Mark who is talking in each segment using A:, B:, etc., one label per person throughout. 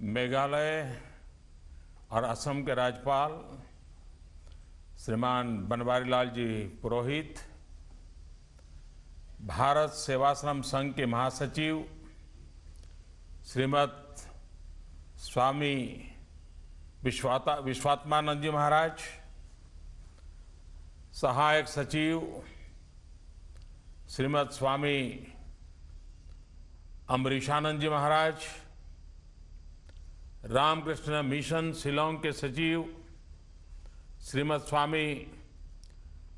A: मेघालय और असम के राज्यपाल श्रीमान बनवारीलाल जी पुरोहित, भारत सेवाश्रम संघ के महासचिव श्रीमद स्वामी विश्वात्मानंद जी महाराज, सहायक सचिव श्रीमद स्वामी अम्बरीशानंद जी महाराज, रामकृष्ण मिशन शिलोंग के सचिव श्रीमद स्वामी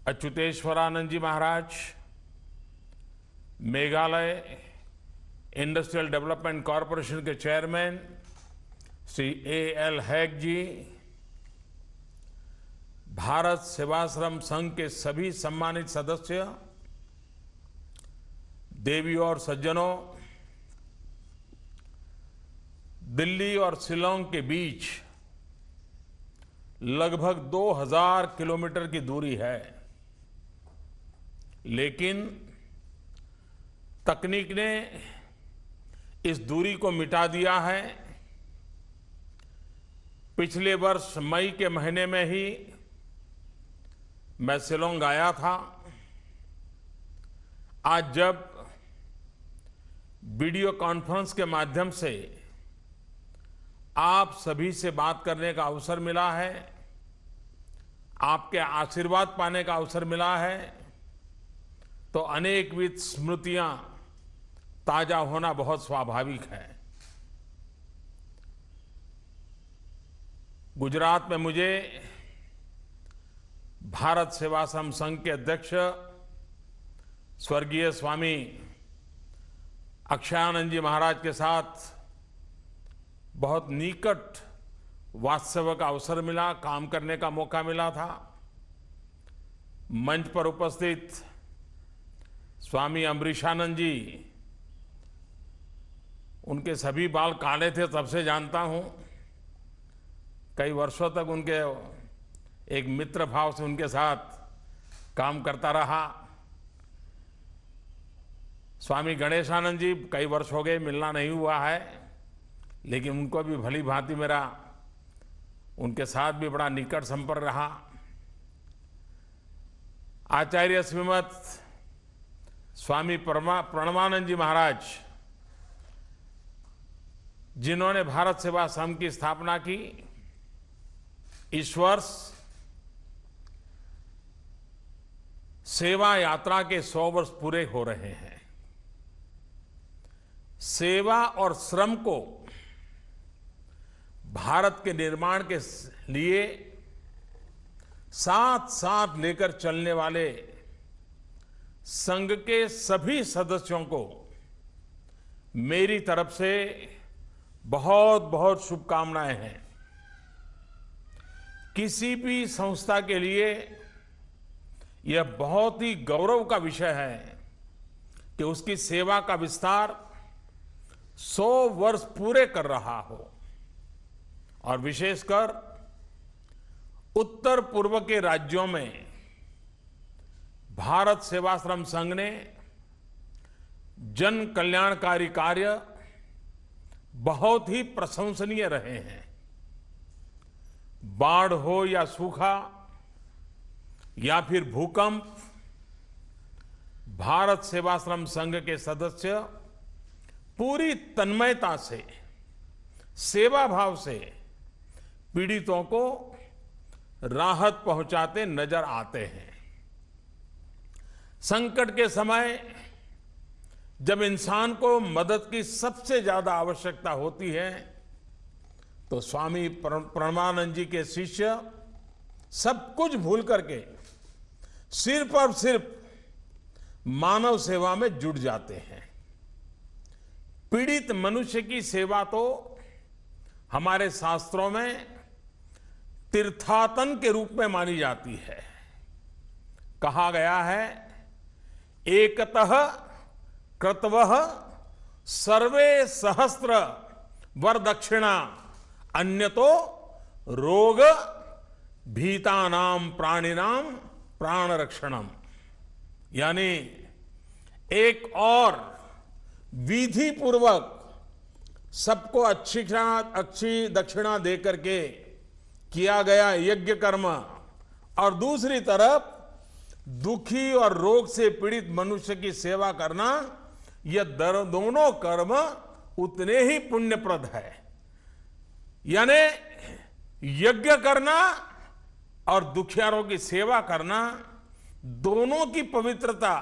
A: अच्युतेश्वरानंद जी महाराज, मेघालय इंडस्ट्रियल डेवलपमेंट कॉरपोरेशन के चेयरमैन श्री A.L. हैग जी, भारत सेवाश्रम संघ के सभी सम्मानित सदस्य, देवी और सज्जनों, दिल्ली और शिलोंग के बीच लगभग 2000 किलोमीटर की दूरी है, लेकिन तकनीक ने इस दूरी को मिटा दिया है। पिछले वर्ष मई के महीने में ही मैं शिलोंग आया था। आज जब वीडियो कॉन्फ्रेंस के माध्यम से आप सभी से बात करने का अवसर मिला है, आपके आशीर्वाद पाने का अवसर मिला है, तो अनेकविध स्मृतियां ताजा होना बहुत स्वाभाविक है। गुजरात में मुझे भारत सेवाश्रम संघ के अध्यक्ष स्वर्गीय स्वामी अक्षयानंद जी महाराज के साथ बहुत निकट वास्तव का अवसर मिला, काम करने का मौका मिला था। मंच पर उपस्थित स्वामी अम्बरीशानंद जी, उनके सभी बाल काले थे, तब से जानता हूं। कई वर्षों तक उनके एक मित्र भाव से उनके साथ काम करता रहा। स्वामी गणेशानंद जी, कई वर्ष हो गए, मिलना नहीं हुआ है, लेकिन उनको भी भली भांति मेरा उनके साथ भी बड़ा निकट संपर्क रहा। आचार्य श्रीमद स्वामी प्रणवानंद जी महाराज, जिन्होंने भारत सेवा संघ की स्थापना की, इस वर्ष सेवा यात्रा के 100 वर्ष पूरे हो रहे हैं। सेवा और श्रम को भारत के निर्माण के लिए साथ साथ लेकर चलने वाले संघ के सभी सदस्यों को मेरी तरफ से बहुत बहुत शुभकामनाएं हैं। किसी भी संस्था के लिए यह बहुत ही गौरव का विषय है कि उसकी सेवा का विस्तार 100 वर्ष पूरे कर रहा हो, और विशेषकर उत्तर पूर्व के राज्यों में भारत सेवाश्रम संघ ने जन कल्याणकारी कार्य बहुत ही प्रशंसनीय रहे हैं। बाढ़ हो या सूखा या फिर भूकंप, भारत सेवाश्रम संघ के सदस्य पूरी तन्मयता से, सेवा भाव से पीड़ितों को राहत पहुंचाते नजर आते हैं। संकट के समय जब इंसान को मदद की सबसे ज्यादा आवश्यकता होती है, तो स्वामी प्रणवानंद जी के शिष्य सब कुछ भूल करके सिर्फ और सिर्फ मानव सेवा में जुट जाते हैं। पीड़ित मनुष्य की सेवा तो हमारे शास्त्रों में तीर्थाटन के रूप में मानी जाती है। कहा गया है, एकतः क्रतवः सर्वे सहस्त्र वरदक्षिणा अन्यतो रोग भीतानाम प्राणिनाम प्राण रक्षणम। यानी एक और विधि पूर्वक सबको अच्छी दक्षिणा दे करके किया गया यज्ञ कर्म, और दूसरी तरफ दुखी और रोग से पीड़ित मनुष्य की सेवा करना, यह दोनों कर्म उतने ही पुण्यप्रद है। यानी यज्ञ करना और दुखियारों की सेवा करना, दोनों की पवित्रता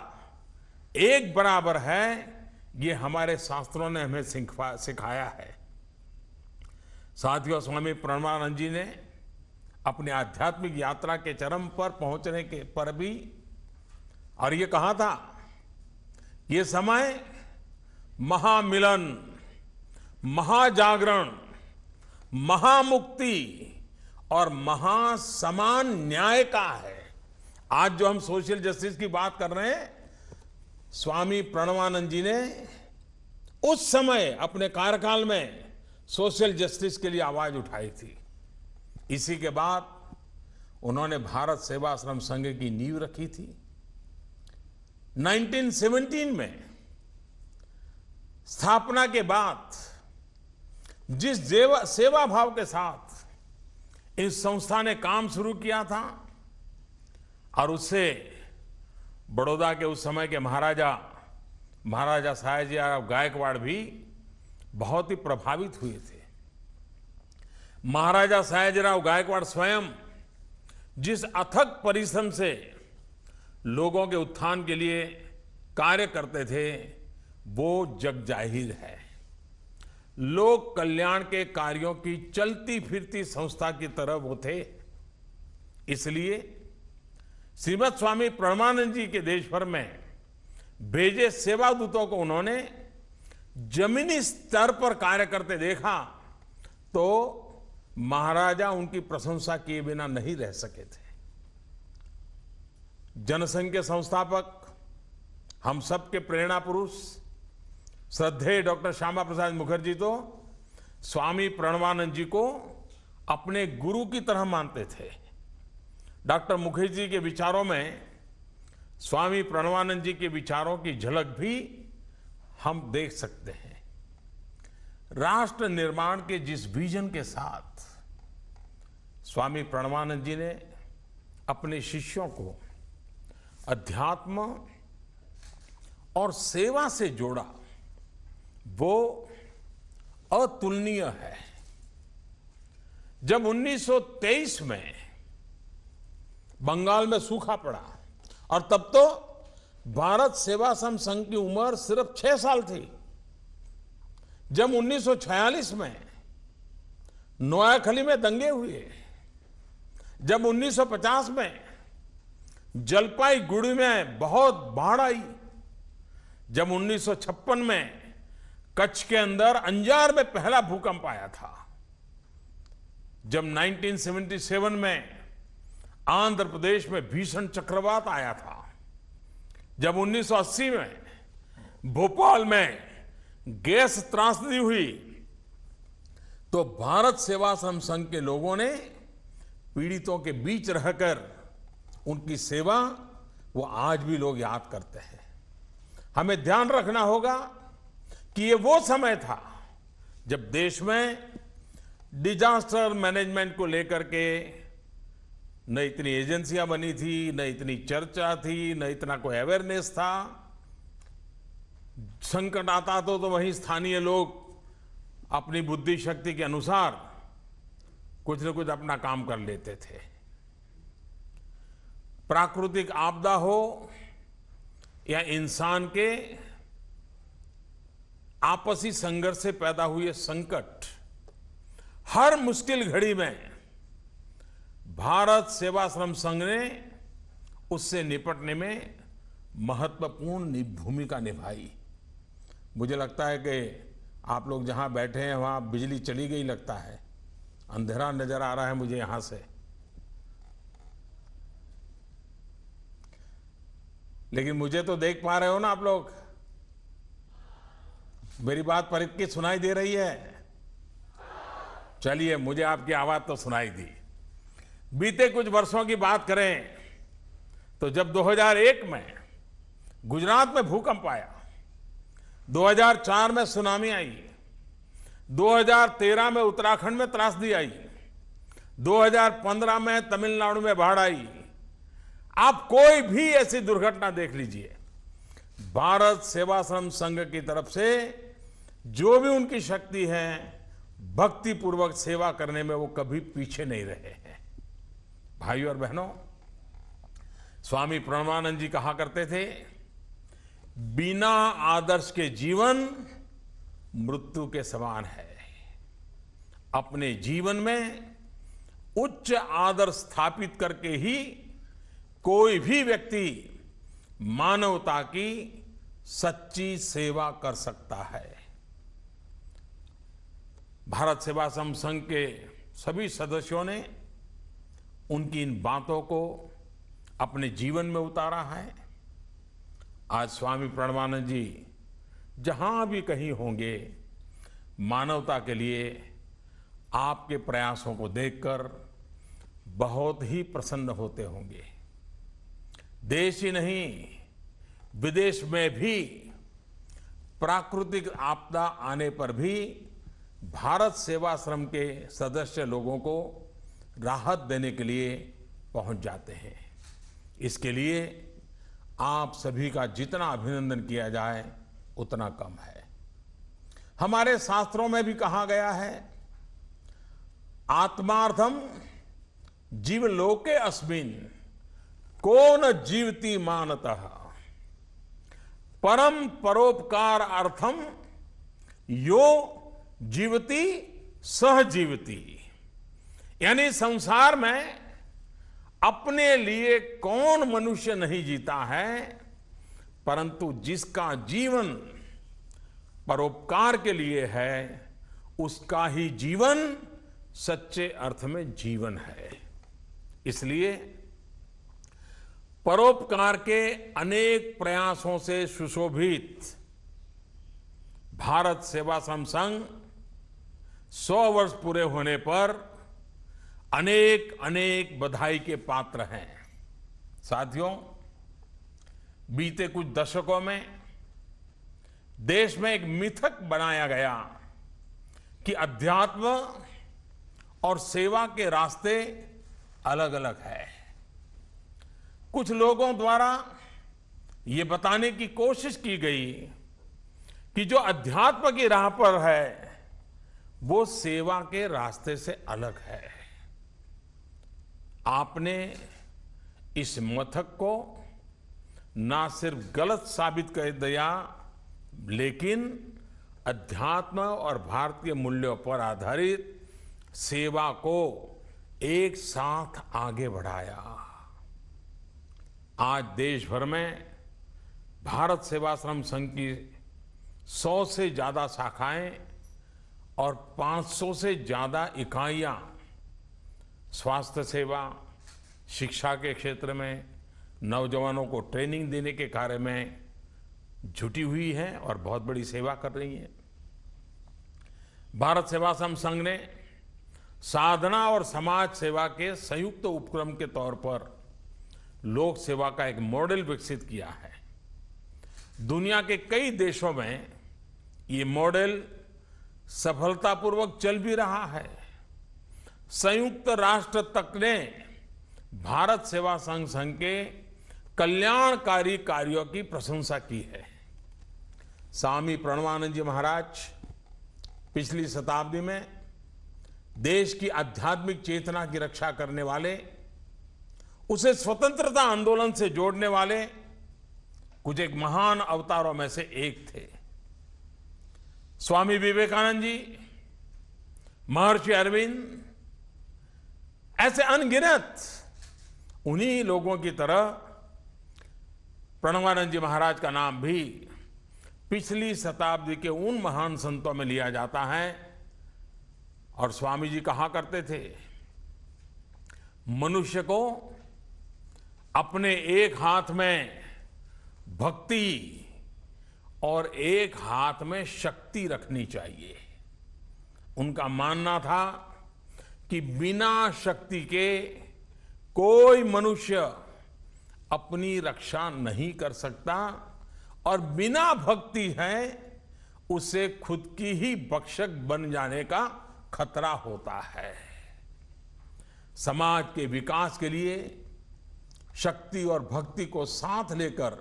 A: एक बराबर है। ये हमारे शास्त्रों ने हमें सिखाया है। साथियों, स्वामी प्रणवानंद जी ने अपनी आध्यात्मिक यात्रा के चरम पर पहुंचने के पर भी और ये कहा था, ये समय महामिलन, महाजागरण, महामुक्ति और महासमान न्याय का है। आज जो हम सोशल जस्टिस की बात कर रहे हैं, स्वामी प्रणवानंद जी ने उस समय अपने कार्यकाल में सोशल जस्टिस के लिए आवाज उठाई थी। इसी के बाद उन्होंने भारत सेवाश्रम संघ की नींव रखी थी। 1917 में स्थापना के बाद जिस सेवा भाव के साथ इस संस्था ने काम शुरू किया था, और उससे बड़ौदा के उस समय के महाराजा सयाजीराव गायकवाड़ भी बहुत ही प्रभावित हुए थे। महाराजा सयाजीराव गायकवाड़ स्वयं जिस अथक परिश्रम से लोगों के उत्थान के लिए कार्य करते थे, वो जग जाहिर है। लोक कल्याण के कार्यों की चलती फिरती संस्था की तरह वो थे। इसलिए श्रीमद स्वामी प्रणवानंद जी के देश भर में भेजे सेवा दूतों को उन्होंने जमीनी स्तर पर कार्य करते देखा, तो महाराजा उनकी प्रशंसा किए बिना नहीं रह सके थे। जनसंघ के संस्थापक, हम सबके प्रेरणा पुरुष श्रद्धेय डॉक्टर श्यामा प्रसाद मुखर्जी तो स्वामी प्रणवानंद जी को अपने गुरु की तरह मानते थे। डॉक्टर मुखर्जी के विचारों में स्वामी प्रणवानंद जी के विचारों की झलक भी हम देख सकते हैं। राष्ट्र निर्माण के जिस विजन के साथ स्वामी प्रणवानंद जी ने अपने शिष्यों को अध्यात्म और सेवा से जोड़ा, वो अतुलनीय है। जब 1923 में बंगाल में सूखा पड़ा, और तब तो भारत सेवाश्रम संघ की उम्र सिर्फ 6 साल थी। जब 1946 में नोयाखली में दंगे हुए, जब 1950 में जलपाईगुड़ी में बहुत बाढ़ आई, जब 1956 में कच्छ के अंदर अंजार में पहला भूकंप आया था, जब 1977 में आंध्र प्रदेश में भीषण चक्रवात आया था, जब 1980 में भोपाल में गैस त्रासदी हुई, तो भारत सेवाश्रम संघ के लोगों ने पीड़ितों के बीच रहकर उनकी सेवा, वो आज भी लोग याद करते हैं। हमें ध्यान रखना होगा कि ये वो समय था जब देश में डिजास्टर मैनेजमेंट को लेकर के न इतनी एजेंसियां बनी थी, न इतनी चर्चा थी, न इतना कोई अवेयरनेस था। संकट आता तो वहीं स्थानीय लोग अपनी बुद्धि शक्ति के अनुसार कुछ न कुछ अपना काम कर लेते थे। प्राकृतिक आपदा हो या इंसान के आपसी संघर्ष से पैदा हुए संकट, हर मुश्किल घड़ी में भारत सेवाश्रम संघ ने उससे निपटने में महत्वपूर्ण भूमिका निभाई। मुझे लगता है कि आप लोग जहां बैठे हैं वहां बिजली चली गई लगता है, अंधेरा नजर आ रहा है मुझे यहां से। लेकिन मुझे तो देख पा रहे हो ना आप लोग, मेरी बात परित की सुनाई दे रही है? चलिए, मुझे आपकी आवाज तो सुनाई दी। बीते कुछ वर्षों की बात करें तो जब 2001 में गुजरात में भूकंप आया, 2004 में सुनामी आई, 2013 में उत्तराखंड में त्रासदी आई, 2015 में तमिलनाडु में बाढ़ आई। आप कोई भी ऐसी दुर्घटना देख लीजिए, भारत सेवाश्रम संघ की तरफ से जो भी उनकी शक्ति है, भक्ति पूर्वक सेवा करने में वो कभी पीछे नहीं रहे हैं। भाइयों और बहनों, स्वामी प्रणवानंद जी कहा करते थे, बिना आदर्श के जीवन मृत्यु के समान है। अपने जीवन में उच्च आदर्श स्थापित करके ही कोई भी व्यक्ति मानवता की सच्ची सेवा कर सकता है। भारत सेवाश्रम संघ के सभी सदस्यों ने उनकी इन बातों को अपने जीवन में उतारा है। आज स्वामी प्रणवानंद जी जहां भी कहीं होंगे, मानवता के लिए आपके प्रयासों को देखकर बहुत ही प्रसन्न होते होंगे। देश ही नहीं, विदेश में भी प्राकृतिक आपदा आने पर भी भारत सेवाश्रम के सदस्य लोगों को राहत देने के लिए पहुंच जाते हैं। इसके लिए आप सभी का जितना अभिनंदन किया जाए उतना कम है। हमारे शास्त्रों में भी कहा गया है, आत्मार्थम जीवलोके अस्मिन् को न जीवति मानतः, परम परोपकार अर्थम यो जीवति सह जीवति। यानी संसार में अपने लिए कौन मनुष्य नहीं जीता है, परंतु जिसका जीवन परोपकार के लिए है, उसका ही जीवन सच्चे अर्थ में जीवन है। इसलिए परोपकार के अनेक प्रयासों से सुशोभित भारत सेवाश्रम संघ 100 वर्ष पूरे होने पर अनेक अनेक बधाई के पात्र हैं। साथियों, बीते कुछ दशकों में देश में एक मिथक बनाया गया कि अध्यात्म और सेवा के रास्ते अलग अलग है। कुछ लोगों द्वारा ये बताने की कोशिश की गई कि जो अध्यात्म की राह पर है वो सेवा के रास्ते से अलग है। आपने इस मथक को ना सिर्फ गलत साबित कर दिया, लेकिन अध्यात्म और भारतीय मूल्यों पर आधारित सेवा को एक साथ आगे बढ़ाया। आज देश भर में भारत सेवाश्रम संघ की 100 से ज्यादा शाखाएं और 500 से ज्यादा इकाइयां स्वास्थ्य सेवा, शिक्षा के क्षेत्र में नौजवानों को ट्रेनिंग देने के कार्य में जुटी हुई है और बहुत बड़ी सेवा कर रही है। भारत सेवाश्रम संघ ने साधना और समाज सेवा के संयुक्त उपक्रम के तौर पर लोक सेवा का एक मॉडल विकसित किया है। दुनिया के कई देशों में ये मॉडल सफलतापूर्वक चल भी रहा है। संयुक्त राष्ट्र तक ने भारत सेवाश्रम संघ के कल्याणकारी कार्यों की प्रशंसा की है। स्वामी प्रणवानंद जी महाराज पिछली शताब्दी में देश की आध्यात्मिक चेतना की रक्षा करने वाले, उसे स्वतंत्रता आंदोलन से जोड़ने वाले कुछ एक महान अवतारों में से एक थे। स्वामी विवेकानंद जी, महर्षि अरविंद, ऐसे अनगिनत उन्हीं लोगों की तरह प्रणवानंद जी महाराज का नाम भी पिछली शताब्दी के उन महान संतों में लिया जाता है। और स्वामी जी कहा करते थे, मनुष्य को अपने एक हाथ में भक्ति और एक हाथ में शक्ति रखनी चाहिए। उनका मानना था कि बिना शक्ति के कोई मनुष्य अपनी रक्षा नहीं कर सकता और बिना भक्ति है उसे खुद की ही भक्षक बन जाने का खतरा होता है। समाज के विकास के लिए शक्ति और भक्ति को साथ लेकर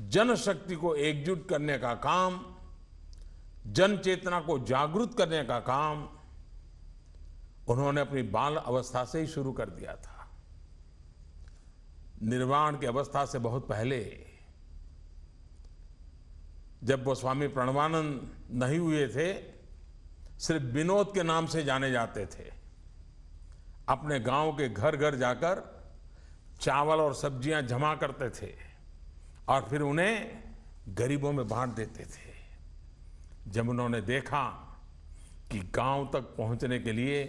A: जनशक्ति को एकजुट करने का काम, जन चेतना को जागृत करने का काम उन्होंने अपनी बाल अवस्था से ही शुरू कर दिया था। निर्वाण की अवस्था से बहुत पहले, जब वो स्वामी प्रणवानंद नहीं हुए थे, सिर्फ विनोद के नाम से जाने जाते थे। अपने गांव के घर घर जाकर चावल और सब्जियां जमा करते थे और फिर उन्हें गरीबों में बांट देते थे। जब उन्होंने देखा कि गांव तक पहुंचने के लिए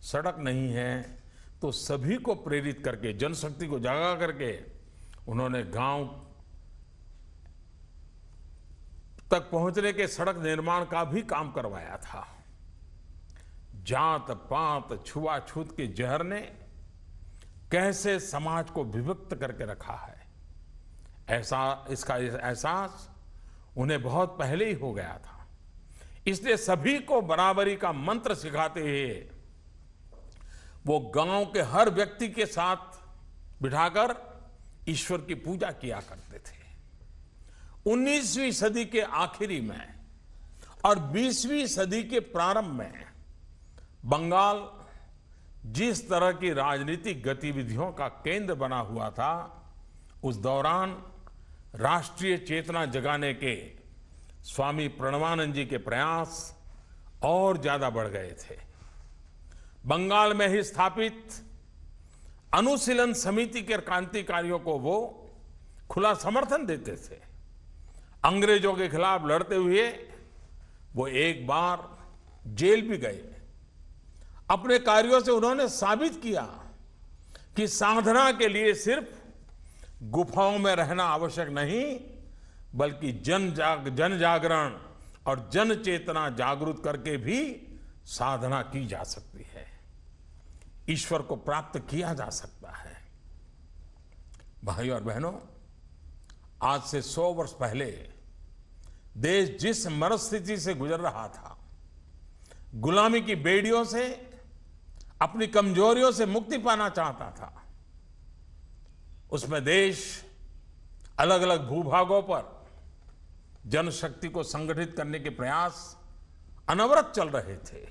A: सड़क नहीं है, तो सभी को प्रेरित करके, जनशक्ति को जागा करके उन्होंने गांव तक पहुंचने के सड़क निर्माण का भी काम करवाया था। जात पात छुआछूत के जहर ने कैसे समाज को विभक्त करके रखा है, इसका एहसास उन्हें बहुत पहले ही हो गया था। इसलिए सभी को बराबरी का मंत्र सिखाते हुए वो गांव के हर व्यक्ति के साथ बिठाकर ईश्वर की पूजा किया करते थे। 19वीं सदी के आखिरी में और 20वीं सदी के प्रारंभ में बंगाल जिस तरह की राजनीतिक गतिविधियों का केंद्र बना हुआ था, उस दौरान राष्ट्रीय चेतना जगाने के स्वामी प्रणवानंद जी के प्रयास और ज्यादा बढ़ गए थे। बंगाल में ही स्थापित अनुशीलन समिति के क्रांतिकारियों को वो खुला समर्थन देते थे। अंग्रेजों के खिलाफ लड़ते हुए वो एक बार जेल भी गए। अपने कार्यों से उन्होंने साबित किया कि साधना के लिए सिर्फ गुफाओं में रहना आवश्यक नहीं, बल्कि जन जागरण और जन चेतना जागृत करके भी साधना की जा सकती है, ईश्वर को प्राप्त किया जा सकता है। भाइयों और बहनों, आज से 100 वर्ष पहले देश जिस मनस्थिति से गुजर रहा था, गुलामी की बेड़ियों से, अपनी कमजोरियों से मुक्ति पाना चाहता था, उसमें देश अलग अलग भूभागों पर जनशक्ति को संगठित करने के प्रयास अनवरत चल रहे थे।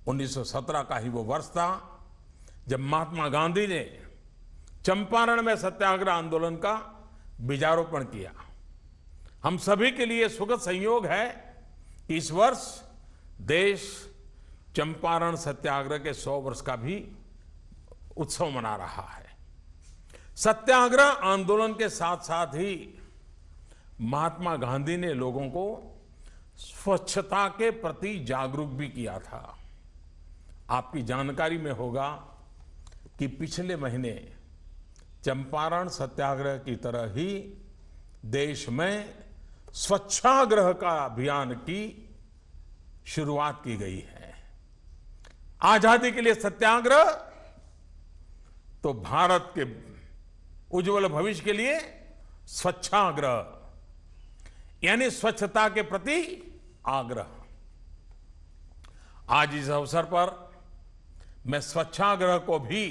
A: 1917 का ही वो वर्ष था जब महात्मा गांधी ने चंपारण में सत्याग्रह आंदोलन का बीजारोपण किया। हम सभी के लिए सुखद संयोग है कि इस वर्ष देश चंपारण सत्याग्रह के 100 वर्ष का भी उत्सव मना रहा है। सत्याग्रह आंदोलन के साथ साथ ही महात्मा गांधी ने लोगों को स्वच्छता के प्रति जागरूक भी किया था। आपकी जानकारी में होगा कि पिछले महीने चंपारण सत्याग्रह की तरह ही देश में स्वच्छाग्रह का अभियान की शुरुआत की गई है। आजादी के लिए सत्याग्रह तो भारत के उज्जवल भविष्य के लिए स्वच्छाग्रह, यानी स्वच्छता के प्रति आग्रह। आज इस अवसर पर मैं स्वच्छाग्रह को भी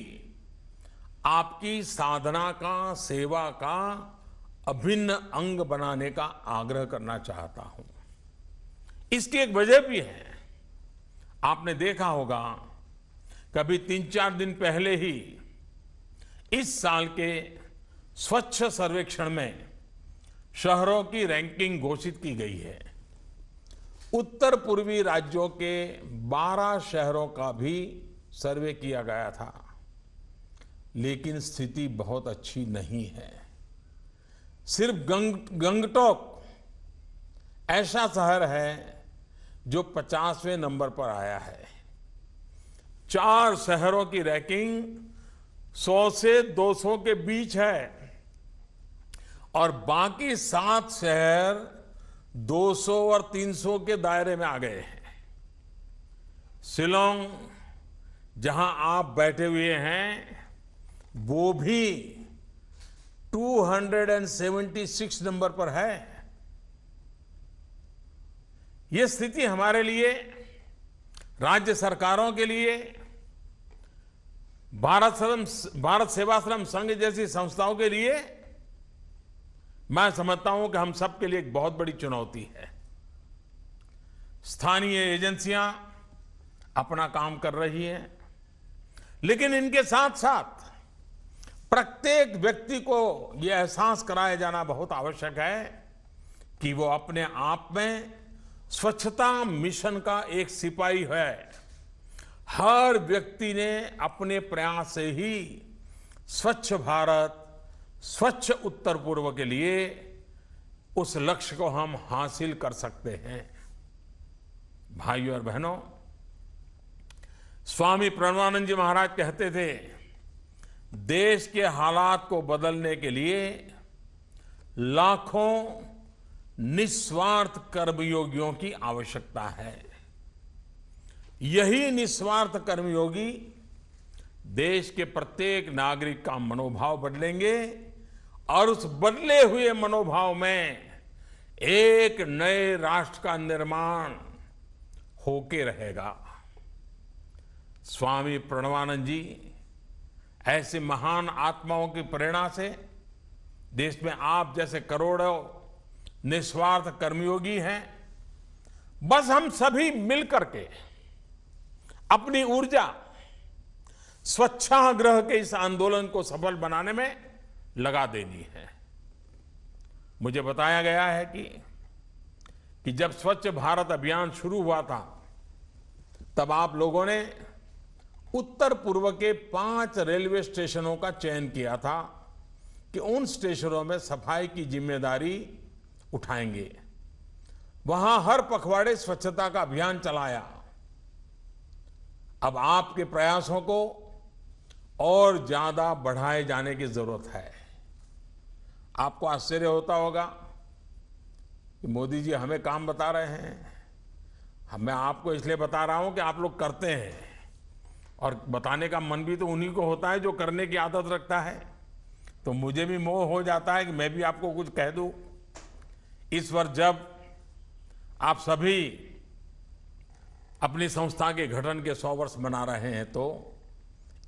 A: आपकी साधना का, सेवा का अभिन्न अंग बनाने का आग्रह करना चाहता हूं। इसकी एक वजह भी है। आपने देखा होगा, कभी 3-4 दिन पहले ही इस साल के स्वच्छ सर्वेक्षण में शहरों की रैंकिंग घोषित की गई है। उत्तर पूर्वी राज्यों के 12 शहरों का भी सर्वे किया गया था, लेकिन स्थिति बहुत अच्छी नहीं है। सिर्फ गंगटोक ऐसा शहर है जो 50वें नंबर पर आया है। 4 शहरों की रैंकिंग 100 से 200 के बीच है और बाकी 7 शहर 200 और 300 के दायरे में आ गए हैं। शिलोंग, जहां आप बैठे हुए हैं, वो भी 276 नंबर पर है। ये स्थिति हमारे लिए, राज्य सरकारों के लिए, भारत सेवाश्रम संघ जैसी संस्थाओं के लिए मैं समझता हूं कि हम सब के लिए एक बहुत बड़ी चुनौती है। स्थानीय एजेंसियां अपना काम कर रही हैं, लेकिन इनके साथ साथ प्रत्येक व्यक्ति को यह एहसास कराया जाना बहुत आवश्यक है कि वो अपने आप में स्वच्छता मिशन का एक सिपाही है। हर व्यक्ति ने अपने प्रयास से ही स्वच्छ भारत, स्वच्छ उत्तर पूर्व के लिए उस लक्ष्य को हम हासिल कर सकते हैं। भाइयों और बहनों, स्वामी प्रणवानंद जी महाराज कहते थे, देश के हालात को बदलने के लिए लाखों निस्वार्थ कर्मयोगियों की आवश्यकता है। यही निस्वार्थ कर्मयोगी देश के प्रत्येक नागरिक का मनोभाव बदलेंगे और उस बदले हुए मनोभाव में एक नए राष्ट्र का निर्माण होके रहेगा। स्वामी प्रणवानंद जी ऐसे महान आत्माओं की प्रेरणा से देश में आप जैसे करोड़ों निस्वार्थ कर्मयोगी हैं। बस हम सभी मिलकर के अपनी ऊर्जा स्वच्छाग्रह के इस आंदोलन को सफल बनाने में लगा देनी है। मुझे बताया गया है कि जब स्वच्छ भारत अभियान शुरू हुआ था, तब आप लोगों ने उत्तर पूर्व के 5 रेलवे स्टेशनों का चयन किया था कि उन स्टेशनों में सफाई की जिम्मेदारी उठाएंगे। वहां हर पखवाड़े स्वच्छता का अभियान चलाया। अब आपके प्रयासों को और ज्यादा बढ़ाए जाने की जरूरत है। आपको आश्चर्य होता होगा कि मोदी जी हमें काम बता रहे हैं। मैं आपको इसलिए बता रहा हूं कि आप लोग करते हैं, और बताने का मन भी तो उन्हीं को होता है जो करने की आदत रखता है। तो मुझे भी मोह हो जाता है कि मैं भी आपको कुछ कह दूं। इस वर्ष जब आप सभी अपनी संस्था के गठन के 100 वर्ष मना रहे हैं, तो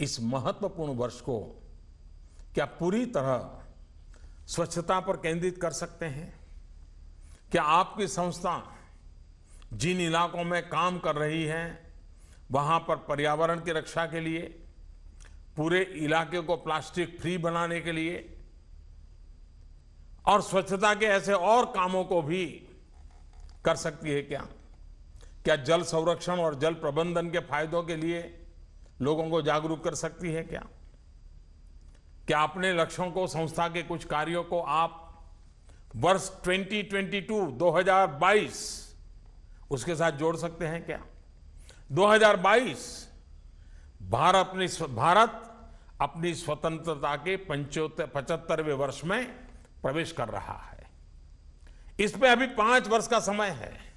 A: इस महत्वपूर्ण वर्ष को क्या पूरी तरह स्वच्छता पर केंद्रित कर सकते हैं? क्या आपकी संस्था जिन इलाकों में काम कर रही है, वहां पर पर्यावरण की रक्षा के लिए, पूरे इलाके को प्लास्टिक फ्री बनाने के लिए और स्वच्छता के ऐसे और कामों को भी कर सकती है क्या? क्या जल संरक्षण और जल प्रबंधन के फायदों के लिए लोगों को जागरूक कर सकती है क्या? क्या अपने लक्ष्यों को, संस्था के कुछ कार्यों को आप वर्ष 2022 उसके साथ जोड़ सकते हैं क्या? 2022 भारत अपनी स्वतंत्रता के 75वें वर्ष में प्रवेश कर रहा है। इसमें अभी 5 वर्ष का समय है,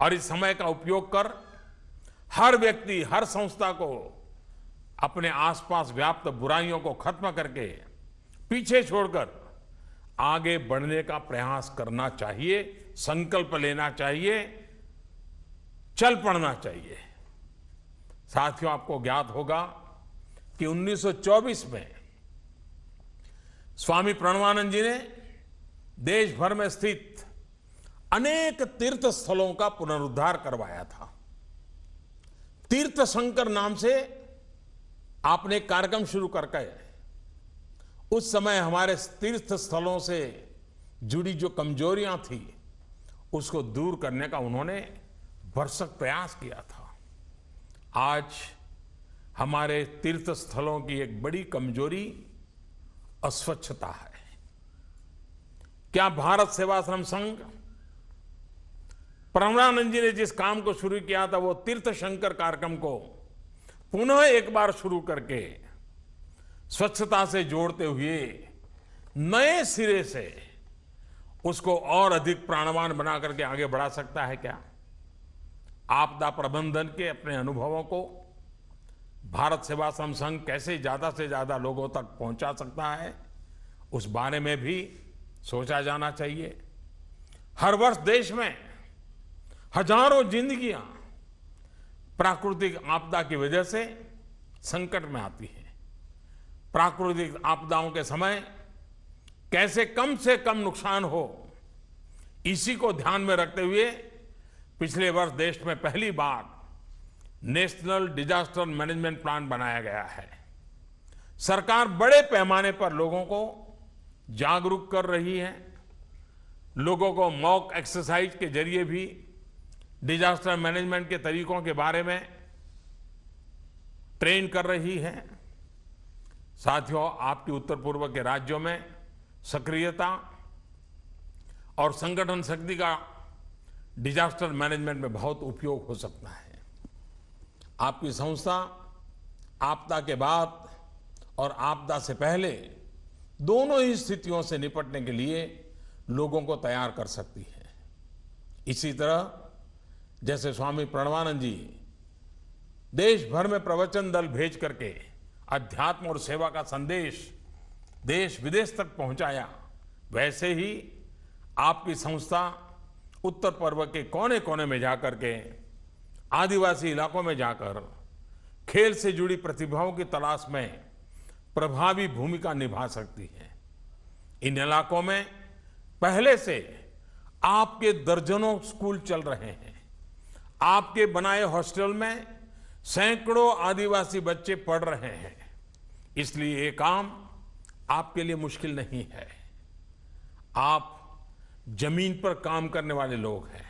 A: और इस समय का उपयोग कर हर व्यक्ति, हर संस्था को अपने आसपास व्याप्त बुराइयों को खत्म करके, पीछे छोड़कर आगे बढ़ने का प्रयास करना चाहिए, संकल्प लेना चाहिए, चल पड़ना चाहिए। साथियों, आपको ज्ञात होगा कि 1924 में स्वामी प्रणवानंद जी ने देश भर में स्थित अनेक तीर्थ स्थलों का पुनरुद्धार करवाया था। तीर्थ शंकर नाम से आपने कार्यक्रम शुरू करके उस समय हमारे तीर्थ स्थलों से जुड़ी जो कमजोरियां थी, उसको दूर करने का उन्होंने भरसक प्रयास किया था। आज हमारे तीर्थ स्थलों की एक बड़ी कमजोरी अस्वच्छता है। क्या भारत सेवाश्रम संघ, प्रणवानंद जी ने जिस काम को शुरू किया था, वो तीर्थ शंकर कार्यक्रम को पुनः एक बार शुरू करके स्वच्छता से जोड़ते हुए नए सिरे से उसको और अधिक प्राणवान बना करके आगे बढ़ा सकता है क्या? आपदा प्रबंधन के अपने अनुभवों को भारत सेवाश्रम संघ कैसे ज्यादा से ज्यादा लोगों तक पहुंचा सकता है, उस बारे में भी सोचा जाना चाहिए। हर वर्ष देश में हजारों जिंदगियां प्राकृतिक आपदा की वजह से संकट में आती हैं। प्राकृतिक आपदाओं के समय कैसे कम से कम नुकसान हो, इसी को ध्यान में रखते हुए पिछले वर्ष देश में पहली बार नेशनल डिजास्टर मैनेजमेंट प्लान बनाया गया है। सरकार बड़े पैमाने पर लोगों को जागरूक कर रही है। लोगों को मॉक एक्सरसाइज के जरिए भी डिजास्टर मैनेजमेंट के तरीकों के बारे में ट्रेन कर रही है। साथियों, आपकी उत्तर पूर्व के राज्यों में सक्रियता और संगठन शक्ति का डिजास्टर मैनेजमेंट में बहुत उपयोग हो सकता है। आपकी संस्था आपदा के बाद और आपदा से पहले दोनों ही स्थितियों से निपटने के लिए लोगों को तैयार कर सकती है। इसी तरह जैसे स्वामी प्रणवानंद जी देश भर में प्रवचन दल भेज करके अध्यात्म और सेवा का संदेश देश विदेश तक पहुंचाया, वैसे ही आपकी संस्था उत्तर पूर्व के कोने कोने में जाकर के आदिवासी इलाकों में जाकर खेल से जुड़ी प्रतिभाओं की तलाश में प्रभावी भूमिका निभा सकती है। इन इलाकों में पहले से आपके दर्जनों स्कूल चल रहे हैं। आपके बनाए हॉस्टल में सैकड़ों आदिवासी बच्चे पढ़ रहे हैं। इसलिए ये काम आपके लिए मुश्किल नहीं है। आप जमीन पर काम करने वाले लोग हैं,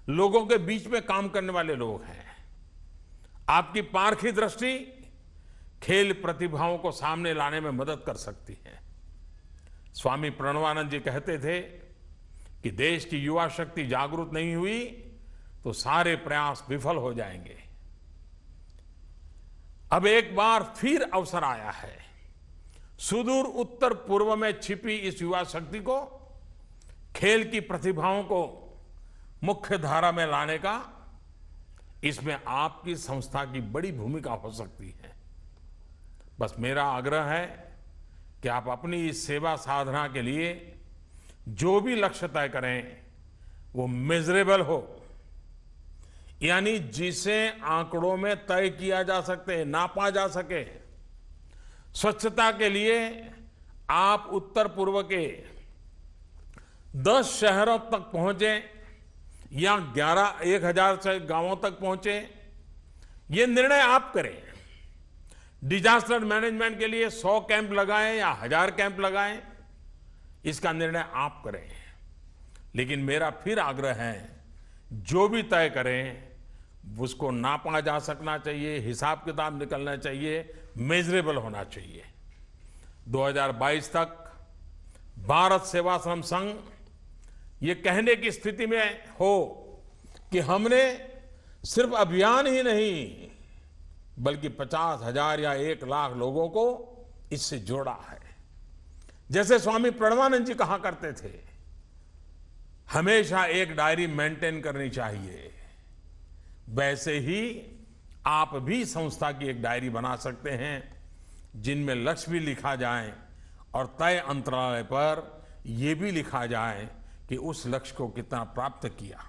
A: लोगों के बीच में काम करने वाले लोग हैं। आपकी पारखी दृष्टि खेल प्रतिभाओं को सामने लाने में मदद कर सकती है। स्वामी प्रणवानंद जी कहते थे कि देश की युवा शक्ति जागरूक नहीं हुई तो सारे प्रयास विफल हो जाएंगे। अब एक बार फिर अवसर आया है सुदूर उत्तर पूर्व में छिपी इस युवा शक्ति को, खेल की प्रतिभाओं को मुख्य धारा में लाने का। इसमें आपकी संस्था की बड़ी भूमिका हो सकती है। बस मेरा आग्रह है कि आप अपनी इस सेवा साधना के लिए जो भी लक्ष्य तय करें वो मेजरेबल हो, यानी जिसे आंकड़ों में तय किया जा सके, नापा जा सके। स्वच्छता के लिए आप उत्तर पूर्व के 10 शहरों तक पहुंचे या 1000 से गांवों तक पहुंचे, ये निर्णय आप करें। डिजास्टर मैनेजमेंट के लिए 100 कैंप लगाएं या 1000 कैंप लगाएं, इसका निर्णय आप करें। लेकिन मेरा फिर आग्रह है, जो भी तय करें उसको नापा जा सकना चाहिए, हिसाब किताब निकलना चाहिए, मेजरेबल होना चाहिए। 2022 तक भारत सेवाश्रम संघ ये कहने की स्थिति में हो कि हमने सिर्फ अभियान ही नहीं बल्कि 50,000 या 1 लाख लोगों को इससे जोड़ा है। जैसे स्वामी प्रणवानंद जी कहा करते थे, हमेशा एक डायरी मेंटेन करनी चाहिए, वैसे ही आप भी संस्था की एक डायरी बना सकते हैं जिनमें लक्ष्य भी लिखा जाए और तय अंतराल पर यह भी लिखा जाए कि उस लक्ष्य को कितना प्राप्त किया।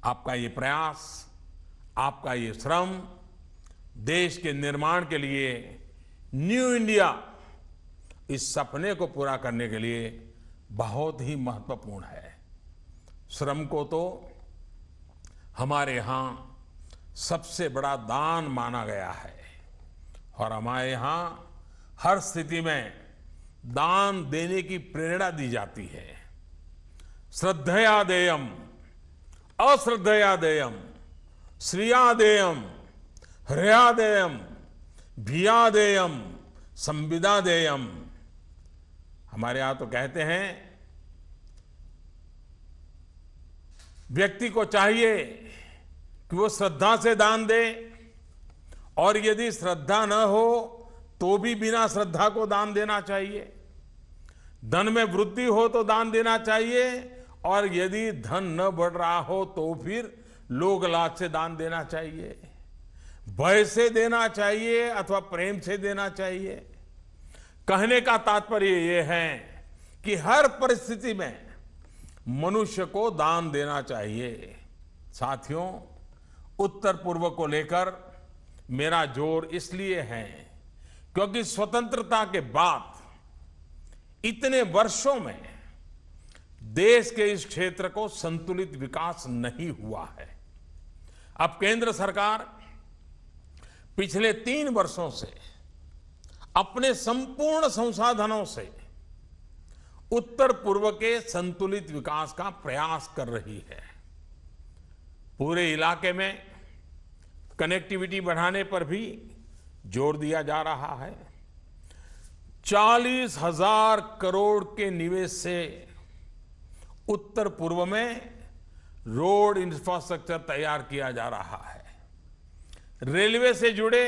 A: आपका ये प्रयास, आपका ये श्रम देश के निर्माण के लिए, न्यू इंडिया, इस सपने को पूरा करने के लिए बहुत ही महत्वपूर्ण है। श्रम को तो हमारे यहाँ सबसे बड़ा दान माना गया है और हमारे यहाँ हर स्थिति में दान देने की प्रेरणा दी जाती है। श्रद्धया देयम, अश्रद्धया देयम, श्रिया देयम, ह्रया देयम, भिया देयम, संविदा देयम। हमारे यहाँ तो कहते हैं व्यक्ति को चाहिए कि वो श्रद्धा से दान दे, और यदि श्रद्धा न हो तो भी बिना श्रद्धा को दान देना चाहिए। धन में वृद्धि हो तो दान देना चाहिए, और यदि धन न बढ़ रहा हो तो फिर लोक लाज से दान देना चाहिए। भय से देना चाहिए अथवा प्रेम से देना चाहिए। कहने का तात्पर्य ये है कि हर परिस्थिति में मनुष्य को दान देना चाहिए। साथियों, उत्तर पूर्व को लेकर मेरा जोर इसलिए है क्योंकि स्वतंत्रता के बाद इतने वर्षों में देश के इस क्षेत्र को संतुलित विकास नहीं हुआ है। अब केंद्र सरकार पिछले 3 वर्षों से अपने संपूर्ण संसाधनों से उत्तर पूर्व के संतुलित विकास का प्रयास कर रही है। पूरे इलाके में कनेक्टिविटी बढ़ाने पर भी जोर दिया जा रहा है। 40,000 करोड़ के निवेश से उत्तर पूर्व में रोड इंफ्रास्ट्रक्चर तैयार किया जा रहा है। रेलवे से जुड़े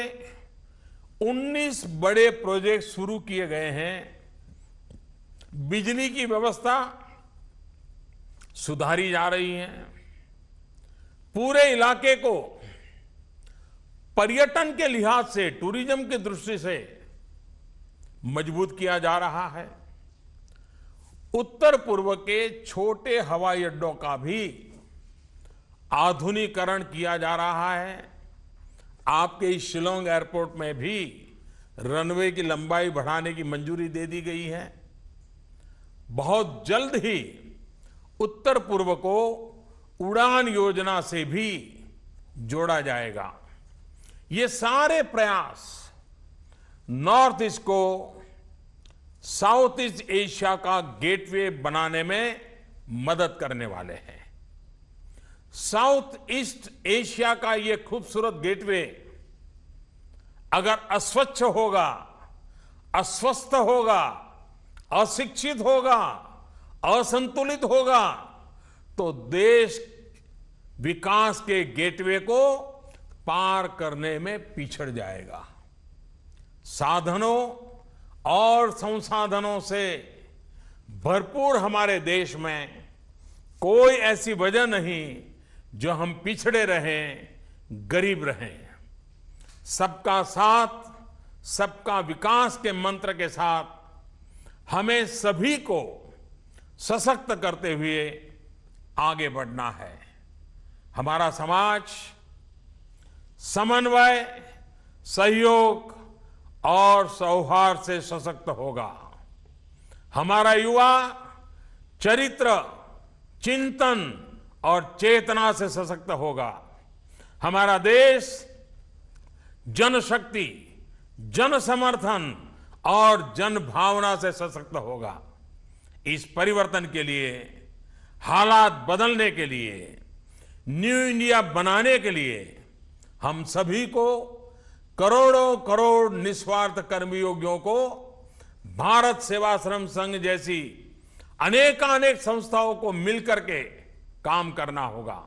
A: 19 बड़े प्रोजेक्ट शुरू किए गए हैं। बिजली की व्यवस्था सुधारी जा रही है। पूरे इलाके को पर्यटन के लिहाज से, टूरिज्म की दृष्टि से मजबूत किया जा रहा है। उत्तर पूर्व के छोटे हवाई अड्डों का भी आधुनिकीकरण किया जा रहा है। आपके इस शिलांग एयरपोर्ट में भी रनवे की लंबाई बढ़ाने की मंजूरी दे दी गई है। बहुत जल्द ही उत्तर पूर्व को उड़ान योजना से भी जोड़ा जाएगा। ये सारे प्रयास नॉर्थ ईस्ट को साउथ ईस्ट एशिया का गेटवे बनाने में मदद करने वाले हैं। साउथ ईस्ट एशिया का ये खूबसूरत गेटवे अगर अस्वच्छ होगा, अस्वस्थ होगा, अशिक्षित होगा, असंतुलित होगा, तो देश विकास के गेटवे को पार करने में पिछड़ जाएगा। साधनों और संसाधनों से भरपूर हमारे देश में कोई ऐसी वजह नहीं जो हम पिछड़े रहें, गरीब रहें। सबका साथ, सबका विकास के मंत्र के साथ हमें सभी को सशक्त करते हुए आगे बढ़ना है। हमारा समाज समन्वय, सहयोग और सौहार्द से सशक्त होगा। हमारा युवा चरित्र, चिंतन और चेतना से सशक्त होगा। हमारा देश जनशक्ति, जन समर्थन और जन भावना से सशक्त होगा। इस परिवर्तन के लिए, हालात बदलने के लिए, न्यू इंडिया बनाने के लिए हम सभी को, करोड़ों करोड़ निस्वार्थ कर्मयोगियों को भारत सेवाश्रम संघ जैसी अनेकानेक संस्थाओं को मिलकर के काम करना होगा।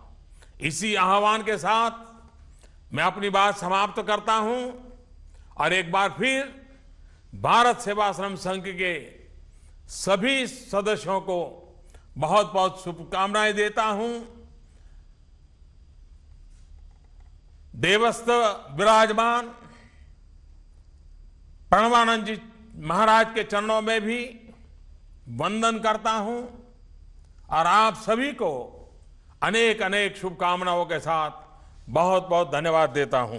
A: इसी आह्वान के साथ मैं अपनी बात समाप्त करता हूं और एक बार फिर भारत सेवाश्रम संघ के सभी सदस्यों को बहुत बहुत शुभकामनाएं देता हूं। देवस्थ विराजमान प्रणवानंद जी महाराज के चरणों में भी वंदन करता हूं और आप सभी को अनेक अनेक शुभकामनाओं के साथ बहुत बहुत धन्यवाद देता हूं।